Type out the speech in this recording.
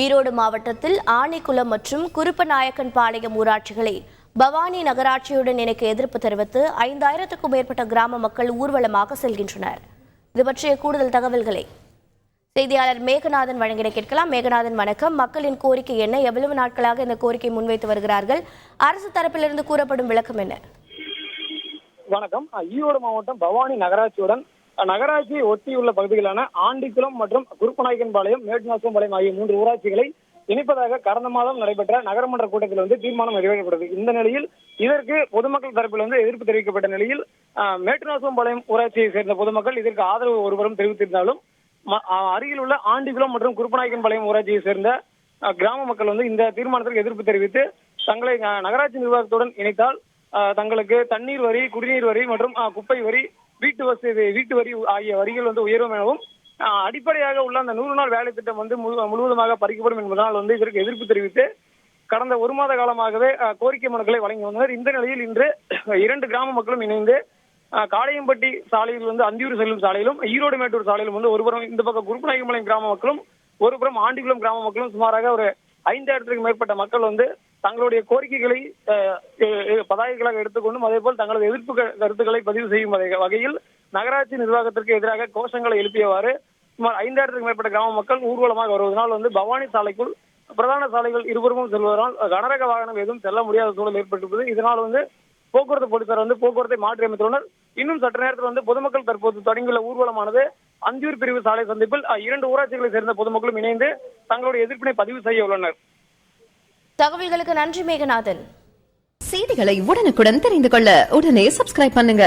ஈரோடு மாவட்டத்தில் ஆணிக்குளம் மற்றும் குருப்பநாயக்கன்பாளையம் ஊராட்சிகளை பவானி நகராட்சியுடன் இணைக்க எதிர்ப்பு தெரிவித்து 5000க்கும் மேற்பட்ட கிராம மக்கள் ஊர்வலமாக செல்கின்றனர். இது பற்றிய கூடுதல் தகவல்களை செய்தியாளர் மேகநாதன் வழங்கிட கேட்கலாம். மேகநாதன், வணக்கம். மக்களின் கோரிக்கை என்ன? எவ்வளவு நாட்களாக இந்த கோரிக்கை முன்வைத்து வருகிறார்கள்? அரசு தரப்பிலிருந்து கூறப்படும் விளக்கம் என்ன? வணக்கம். ஈரோடு மாவட்டம் பவானி நகராட்சியுடன் நகராட்சியை ஒட்டியுள்ள பகுதிகளான ஆண்டிக்குளம் மற்றும் குருப்பநாயக்கன்பாளையம், மேட்டுநாசம்பாளையம் ஆகிய 3 ஊராட்சிகளை இணைப்பதாக கடந்த மாதம் நடைபெற்ற நகரமன்ற கூட்டத்தில் தீர்மானம் நிறைவேற்றப்பட்டது. இந்த நிலையில் இதற்கு பொதுமக்கள் தரப்பில் எதிர்ப்பு தெரிவிக்கப்பட்ட நிலையில் மேட்டுநாசம்பாளையம் ஊராட்சியை சேர்ந்த பொதுமக்கள் இதற்கு ஆதரவு ஒருவரும் தெரிவித்திருந்தாலும் அருகில் உள்ள ஆண்டிக்குளம் மற்றும் குருப்பநாயக்கன்பாளையம் ஊராட்சியை சேர்ந்த கிராம மக்கள் இந்த தீர்மானத்திற்கு எதிர்ப்பு தெரிவித்து தங்களை நகராட்சி நிர்வாகத்துடன் இணைத்தால் தங்களுக்கு தண்ணீர் வரி, குடிநீர் வரி மற்றும் குப்பை வரி, வீட்டு வரி ஆகிய வரிகள் உயரும் எனவும் அடிப்படையாக உள்ள அந்த 100 நாள் வேலை திட்டம் முழுவதுமாக பறிக்கப்படும் என்பதனால் இதற்கு எதிர்ப்பு தெரிவித்து கடந்த 1 மாத காலமாகவே கோரிக்கை மனுக்களை வழங்கி வந்தனர். இந்த நிலையில் இன்று 2 கிராம மக்களும் இணைந்து காளையம்பட்டி சாலையில் அந்தியூர் செல்லும் சாலையிலும், ஈரோடு மேட்டூர் சாலையிலும் ஒருபுறம் இந்த பக்கம் குருப்பநாயக்கன்பாளையம் கிராம மக்களும் ஒருபுறம் ஆண்டிக்குளம் கிராம மக்களும் சுமாராக ஒரு 5000க்கும் மேற்பட்ட மக்கள் தங்களுடைய கோரிக்கைகளை பதாகைகளாக எடுத்துக்கொண்டும் அதேபோல் தங்களது எதிர்ப்பு கருத்துக்களை பதிவு செய்யும் வகையில் நகராட்சி நிர்வாகத்திற்கு எதிராக கோஷங்களை எழுப்பியவாறு சுமார் 5000க்கும் மேற்பட்ட கிராம மக்கள் ஊர்வலமாக வருவதனால் பவானி சாலைக்குள் பிரதான சாலைகள் இருபுறமும் செல்வதனால் கனரக வாகனம் எதுவும் செல்ல முடியாத சூழல் ஏற்பட்டிருப்பது. இதனால் போக்குவரத்து போலீசார் போக்குவரத்தை மாற்றி அமைத்துள்ளனர். இன்னும் சற்று நேரத்தில் பொதுமக்கள் தற்போது தொடங்கியுள்ள ஊர்வலமானது அந்தியூர் பிரிவு சாலை சந்திப்பில் 2 ஊராட்சிகளை சேர்ந்த பொதுமக்களும் இணைந்து தங்களுடைய எதிர்ப்பினை பதிவு செய்ய உள்ளனர். தகவல்களுக்கு நன்றி மேகநாதன். செய்திகளை உடனுக்குடன் தெரிந்து கொள்ள உடனே சப்ஸ்கிரைப் பண்ணுங்க.